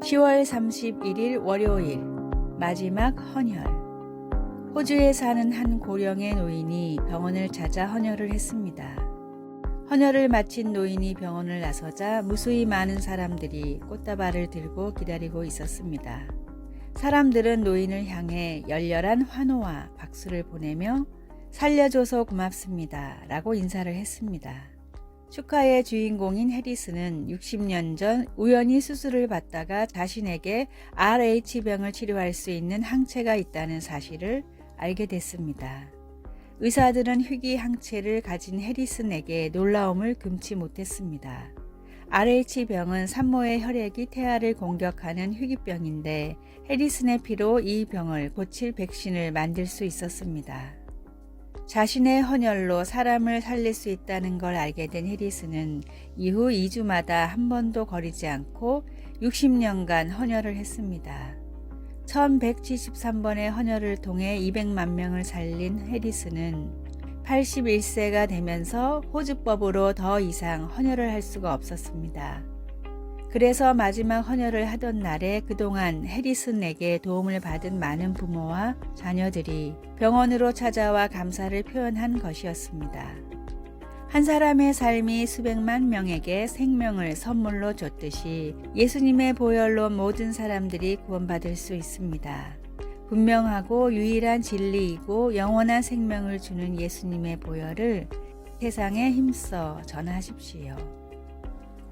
10월 31일 월요일 마지막 헌혈. 호주에 사는 한 고령의 노인이 병원을 찾아 헌혈을 했습니다. 헌혈을 마친 노인이 병원을 나서자 무수히 많은 사람들이 꽃다발을 들고 기다리고 있었습니다. 사람들은 노인을 향해 열렬한 환호와 박수를 보내며 살려줘서 고맙습니다 라고 인사를 했습니다. 축하의 주인공인 해리스는 60년 전 우연히 수술을 받다가 자신에게 RH병을 치료할 수 있는 항체가 있다는 사실을 알게 됐습니다. 의사들은 희귀 항체를 가진 해리슨에게 놀라움을 금치 못했습니다. RH병은 산모의 혈액이 태아를 공격하는 희귀병인데 해리슨의 피로 이 병을 고칠 백신을 만들 수 있었습니다. 자신의 헌혈로 사람을 살릴 수 있다는 걸 알게 된 해리슨은 이후 2주마다 한 번도 거리지 않고 60년간 헌혈을 했습니다. 1173번의 헌혈을 통해 200만 명을 살린 해리슨은 81세가 되면서 호주법으로 더 이상 헌혈을 할 수가 없었습니다. 그래서 마지막 헌혈을 하던 날에 그동안 해리슨에게 도움을 받은 많은 부모와 자녀들이 병원으로 찾아와 감사를 표현한 것이었습니다. 한 사람의 삶이 수백만 명에게 생명을 선물로 줬듯이 예수님의 보혈로 모든 사람들이 구원받을 수 있습니다. 분명하고 유일한 진리이고 영원한 생명을 주는 예수님의 보혈을 세상에 힘써 전하십시오.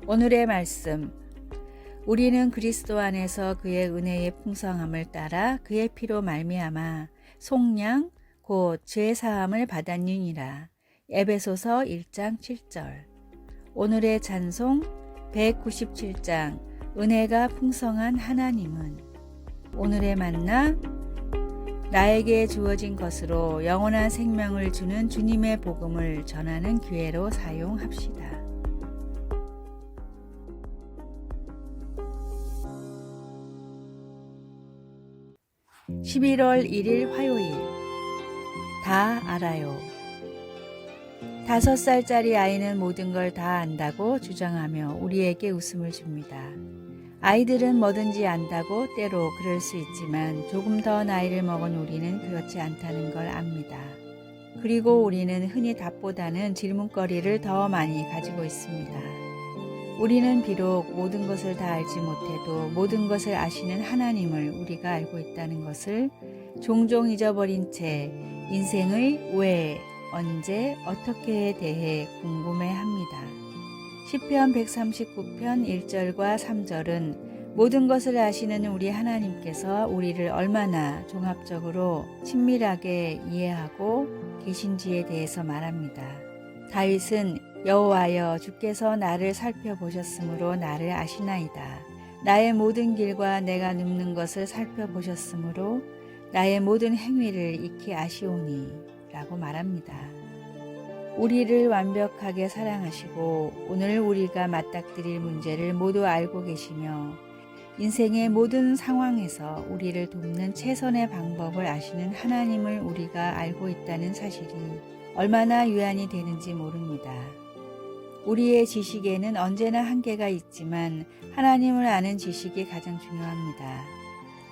오늘의 말씀. 우리는 그리스도 안에서 그의 은혜의 풍성함을 따라 그의 피로 말미암아 속량 곧 죄사함을 받았느니라. 에베소서 1장 7절. 오늘의 찬송 197장 은혜가 풍성한 하나님은. 오늘의 만나 나에게 주어진 것으로 영원한 생명을 주는 주님의 복음을 전하는 기회로 사용합시다. 11월 1일 화요일. 다 알아요. 5살짜리 아이는 모든 걸 다 안다고 주장하며 우리에게 웃음을 줍니다. 아이들은 뭐든지 안다고 때로 그럴 수 있지만 조금 더 나이를 먹은 우리는 그렇지 않다는 걸 압니다. 그리고 우리는 흔히 답보다는 질문거리를 더 많이 가지고 있습니다. 우리는 비록 모든 것을 다 알지 못해도 모든 것을 아시는 하나님을 우리가 알고 있다는 것을 종종 잊어버린 채 인생의 왜, 언제, 어떻게에 대해 궁금해합니다. 시편 139편 1절과 3절은 모든 것을 아시는 우리 하나님께서 우리를 얼마나 종합적으로 친밀하게 이해하고 계신지에 대해서 말합니다. 다윗은 여호와여 주께서 나를 살펴보셨으므로 나를 아시나이다. 나의 모든 길과 내가 눕는 것을 살펴보셨으므로 나의 모든 행위를 익히 아시오니 라고 말합니다. 우리를 완벽하게 사랑하시고 오늘 우리가 맞닥뜨릴 문제를 모두 알고 계시며 인생의 모든 상황에서 우리를 돕는 최선의 방법을 아시는 하나님을 우리가 알고 있다는 사실이 얼마나 유한이 되는지 모릅니다. 우리의 지식에는 언제나 한계가 있지만 하나님을 아는 지식이 가장 중요합니다.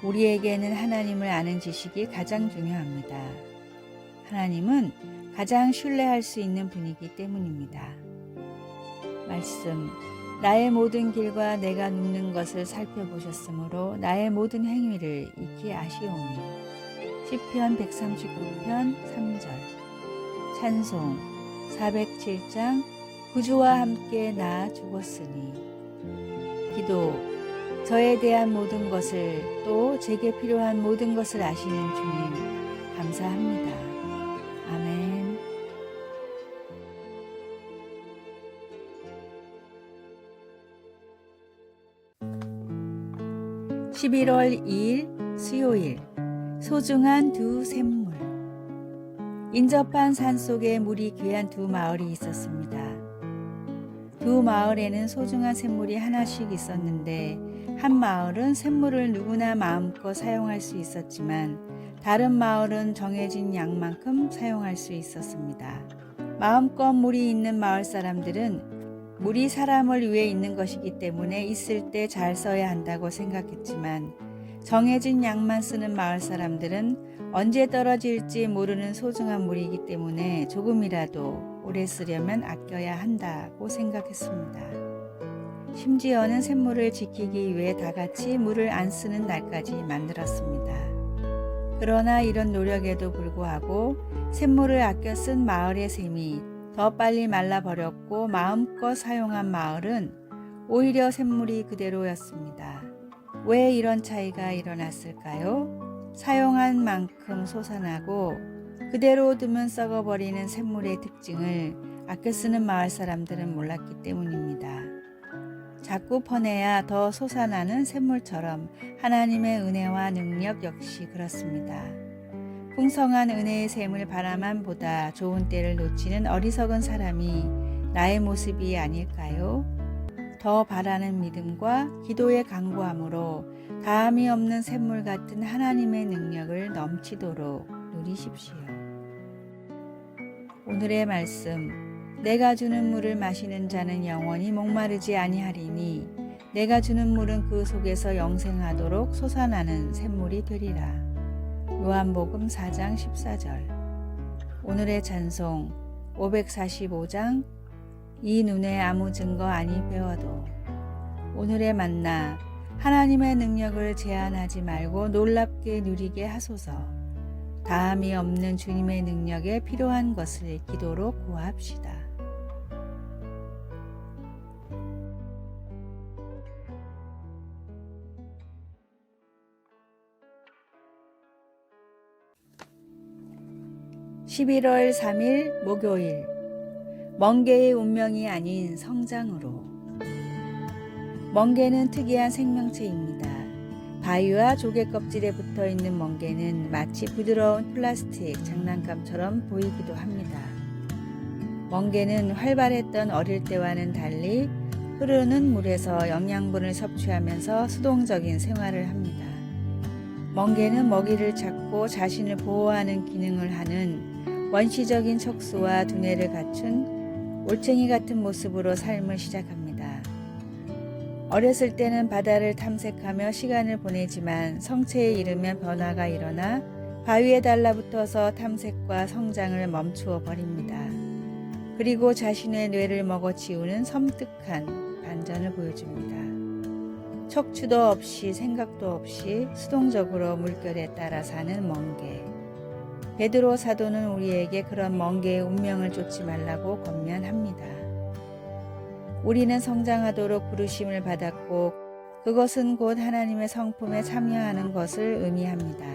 우리에게는 하나님을 아는 지식이 가장 중요합니다. 하나님은 가장 신뢰할 수 있는 분이기 때문입니다. 말씀. 나의 모든 길과 내가 눕는 것을 살펴보셨으므로 나의 모든 행위를 익히 아시오니. 시편 139편 3절. 찬송 407장 구주와 함께 나 죽었으니. 기도. 저에 대한 모든 것을 또 제게 필요한 모든 것을 아시는 주님 감사합니다. 아멘. 11월 2일 수요일. 소중한 두 샘물. 인접한 산속에 물이 귀한 두 마을이 있었습니다. 두 마을에는 소중한 샘물이 하나씩 있었는데 한 마을은 샘물을 누구나 마음껏 사용할 수 있었지만 다른 마을은 정해진 양만큼 사용할 수 있었습니다. 마음껏 물이 있는 마을 사람들은 물이 사람을 위해 있는 것이기 때문에 있을 때 잘 써야 한다고 생각했지만 정해진 양만 쓰는 마을 사람들은 언제 떨어질지 모르는 소중한 물이기 때문에 조금이라도 오래 쓰려면 아껴야 한다고 생각했습니다. 심지어는 샘물을 지키기 위해 다 같이 물을 안 쓰는 날까지 만들었습니다. 그러나 이런 노력에도 불구하고 샘물을 아껴 쓴 마을의 샘이 더 빨리 말라버렸고 마음껏 사용한 마을은 오히려 샘물이 그대로였습니다. 왜 이런 차이가 일어났을까요? 사용한 만큼 솟아나고 그대로 두면 썩어버리는 샘물의 특징을 아껴 쓰는 마을 사람들은 몰랐기 때문입니다. 자꾸 퍼내야 더 솟아나는 샘물처럼 하나님의 은혜와 능력 역시 그렇습니다. 풍성한 은혜의 샘을 바라만 보다 좋은 때를 놓치는 어리석은 사람이 나의 모습이 아닐까요? 더 바라는 믿음과 기도의 강구함으로 다함이 없는 샘물 같은 하나님의 능력을 넘치도록 누리십시오. 오늘의 말씀. 내가 주는 물을 마시는 자는 영원히 목마르지 아니하리니 내가 주는 물은 그 속에서 영생하도록 솟아나는 샘물이 되리라. 요한복음 4장 14절. 오늘의 찬송 545장 이 눈에 아무 증거 아니 배워도. 오늘의 만나 하나님의 능력을 제한하지 말고 놀랍게 누리게 하소서. 다함이 없는 주님의 능력에 필요한 것을 기도로 구합시다. (11월 3일) 목요일. 멍게의 운명이 아닌 성장으로. 멍게는 특이한 생명체입니다. 바위와 조개 껍질에 붙어 있는 멍게는 마치 부드러운 플라스틱 장난감처럼 보이기도 합니다. 멍게는 활발했던 어릴 때와는 달리 흐르는 물에서 영양분을 섭취하면서 수동적인 생활을 합니다. 멍게는 먹이를 찾고 자신을 보호하는 기능을 하는 원시적인 척수와 두뇌를 갖춘 올챙이 같은 모습으로 삶을 시작합니다. 어렸을 때는 바다를 탐색하며 시간을 보내지만 성체에 이르면 변화가 일어나 바위에 달라붙어서 탐색과 성장을 멈추어 버립니다. 그리고 자신의 뇌를 먹어치우는 섬뜩한 반전을 보여줍니다. 척추도 없이 생각도 없이 수동적으로 물결에 따라 사는 멍게. 베드로 사도는 우리에게 그런 멍게의 운명을 쫓지 말라고 권면합니다. 우리는 성장하도록 부르심을 받았고 그것은 곧 하나님의 성품에 참여하는 것을 의미합니다.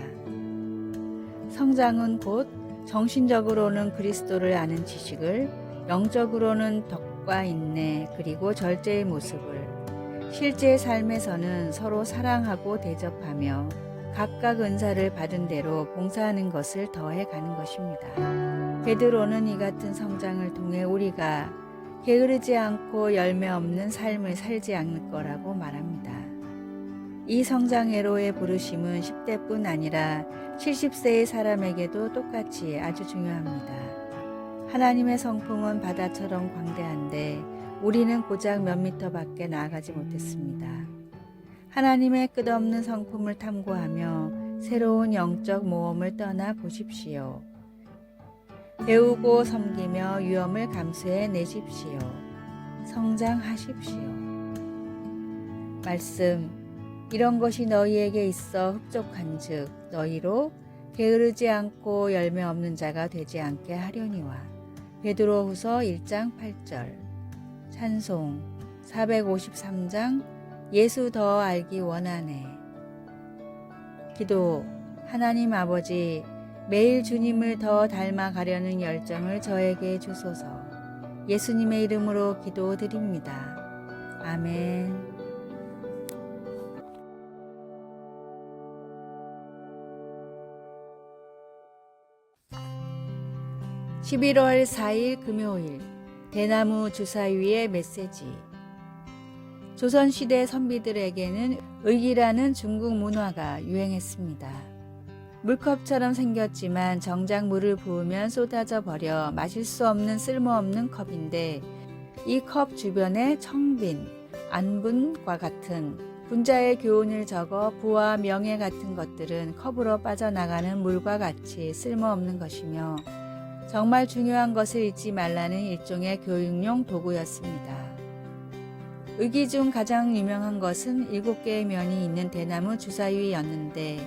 성장은 곧 정신적으로는 그리스도를 아는 지식을, 영적으로는 덕과 인내 그리고 절제의 모습을, 실제 삶에서는 서로 사랑하고 대접하며 각각 은사를 받은 대로 봉사하는 것을 더해 가는 것입니다. 베드로는 이 같은 성장을 통해 우리가 게으르지 않고 열매 없는 삶을 살지 않을 거라고 말합니다. 이 성장회로의 부르심은 10대뿐 아니라 70세의 사람에게도 똑같이 아주 중요합니다. 하나님의 성품은 바다처럼 광대한데 우리는 고작 몇 미터 밖에 나아가지 못했습니다. 하나님의 끝없는 성품을 탐구하며 새로운 영적 모험을 떠나 보십시오. 배우고 섬기며 위험을 감수해 내십시오. 성장하십시오. 말씀. 이런 것이 너희에게 있어 흡족한즉 너희로 게으르지 않고 열매 없는 자가 되지 않게 하려니와. 베드로후서 1장 8절. 찬송 453장 예수 더 알기 원하네. 기도. 하나님 아버지, 매일 주님을 더 닮아가려는 열정을 저에게 주소서. 예수님의 이름으로 기도드립니다. 아멘. 11월 4일 금요일. 대나무 주사위의 메시지. 조선시대 선비들에게는 의기라는 중국 문화가 유행했습니다. 물컵처럼 생겼지만 정작 물을 부으면 쏟아져 버려 마실 수 없는 쓸모없는 컵인데 이 컵 주변에 청빈, 안분과 같은 분자의 교훈을 적어 부와 명예 같은 것들은 컵으로 빠져나가는 물과 같이 쓸모없는 것이며 정말 중요한 것을 잊지 말라는 일종의 교육용 도구였습니다. 의기 중 가장 유명한 것은 7개의 면이 있는 대나무 주사위였는데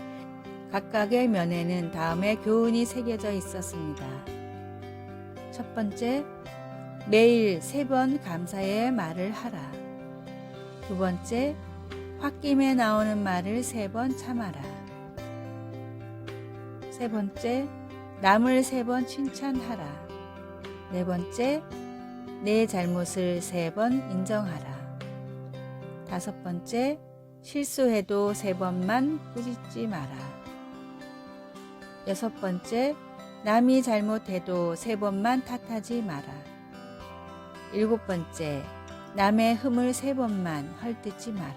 각각의 면에는 다음의 교훈이 새겨져 있었습니다. 첫 번째, 매일 3번 감사의 말을 하라. 두 번째, 홧김에 나오는 말을 3번 참아라. 세 번째, 남을 3번 칭찬하라. 네 번째, 내 잘못을 3번 인정하라. 다섯 번째, 실수해도 3번만 꾸짖지 마라. 여섯 번째, 남이 잘못해도 3번만 탓하지 마라. 일곱 번째, 남의 흠을 3번만 헐뜯지 마라.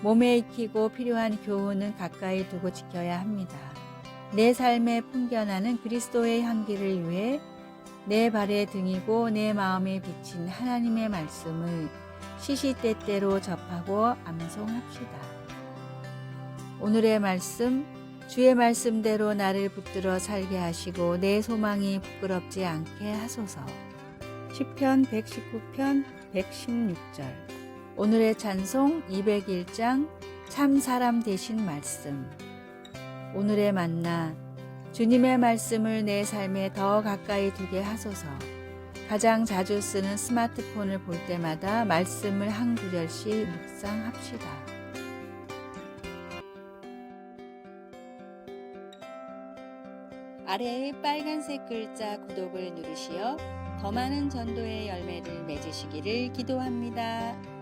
몸에 익히고 필요한 교훈은 가까이 두고 지켜야 합니다. 내 삶에 풍겨나는 그리스도의 향기를 위해 내 발의 등이고 내 마음에 비친 하나님의 말씀을 시시때때로 접하고 암송합시다. 오늘의 말씀, 주의 말씀대로 나를 붙들어 살게 하시고 내 소망이 부끄럽지 않게 하소서. 시편 119편 116절. 오늘의 찬송 201장 참 사람 되신 말씀. 오늘의 만나, 주님의 말씀을 내 삶에 더 가까이 두게 하소서. 가장 자주 쓰는 스마트폰을 볼 때마다 말씀을 한 구절씩 묵상합시다. 아래의 빨간색 글자 구독을 누르시어 더 많은 전도의 열매를 맺으시기를 기도합니다.